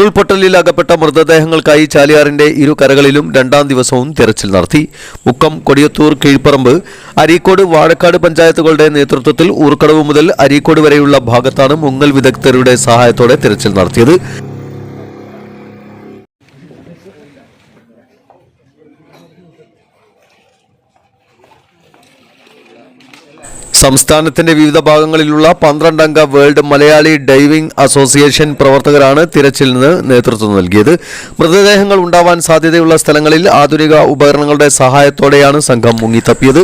ഉരുൾപൊട്ടലിൽ അകപ്പെട്ട മൃതദേഹങ്ങൾക്കായി ചാലിയാറിന്റെ ഇരുകരകളിലും രണ്ടാം ദിവസവും തെരച്ചിൽ നടത്തി. മുക്കം, കൊടിയത്തൂർ, കീഴ്പ്പറമ്പ്, അരീക്കോട്, വാഴക്കാട് പഞ്ചായത്തുകളുടെ നേതൃത്വത്തിൽ ഊർക്കടവ് മുതൽ അരീക്കോട് വരെയുള്ള ഭാഗത്താണ് മുങ്ങൽ വിദഗ്ധരുടെ സഹായത്തോടെ തെരച്ചിൽ നടത്തിയത്. സംസ്ഥാനത്തിന്റെ വിവിധ ഭാഗങ്ങളിലുള്ള 12 അംഗ വേൾഡ് മലയാളി ഡൈവിംഗ് അസോസിയേഷൻ പ്രവർത്തകരാണ് തിരച്ചിലിന് നേതൃത്വം നൽകിയത്. മൃതദേഹങ്ങൾ ഉണ്ടാവാൻ സാധ്യതയുള്ള സ്ഥലങ്ങളിൽ ആധുനിക ഉപകരണങ്ങളുടെ സഹായത്തോടെയാണ് സംഘം മുങ്ങിത്തപ്പിയത്.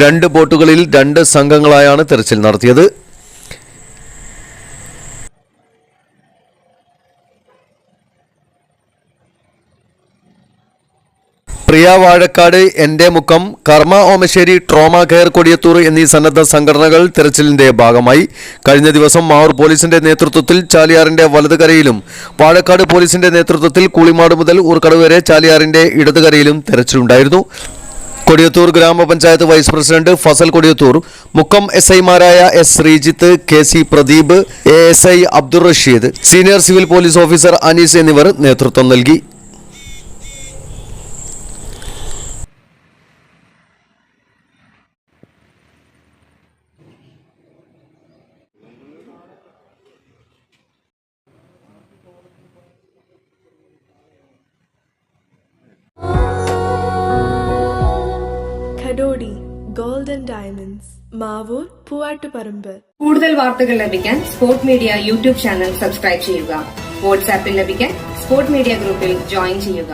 2 ബോട്ടുകളിൽ 2 സംഘങ്ങളായാണ് തിരച്ചിൽ നടത്തിയത്. പ്രിയ വാഴക്കാട്, എന്റെ മുക്കം, കർമ്മ ഓമശ്ശേരി, ട്രോമ കെയർ കൊടിയത്തൂർ എന്നീ സന്നദ്ധ സംഘടനകൾ തെരച്ചിലിന്റെ ഭാഗമായി. കഴിഞ്ഞ ദിവസം മാവൂർ പോലീസിന്റെ നേതൃത്വത്തിൽ ചാലിയാറിന്റെ വലതുകരയിലും വാഴക്കാട് പോലീസിന്റെ നേതൃത്വത്തിൽ കൂളിമാട് മുതൽ ഊർക്കടവ് വരെ ചാലിയാറിന്റെ ഇടതുകരയിലും തെരച്ചിലുണ്ടായിരുന്നു. കൊടിയത്തൂർ ഗ്രാമപഞ്ചായത്ത് വൈസ് പ്രസിഡന്റ് ഫസൽ കൊടിയത്തൂർ, മുക്കം SI-മാരായ S Sreejith, KC Pradeep, ASI Abdul Rasheed, senior civil police officer Anees എന്നിവർ നേതൃത്വം നൽകി. Kadodi Golden Diamonds, Mavoor, Poovattuparamba. കൂടുതൽ വാർത്തകൾ ലഭിക്കാൻ sport media YouTube channel subscribe ചെയ്യുക. വാട്സാപ്പിൽ ലഭിക്കാൻ സ്പോർട് മീഡിയ ഗ്രൂപ്പിൽ ജോയിൻ ചെയ്യുക.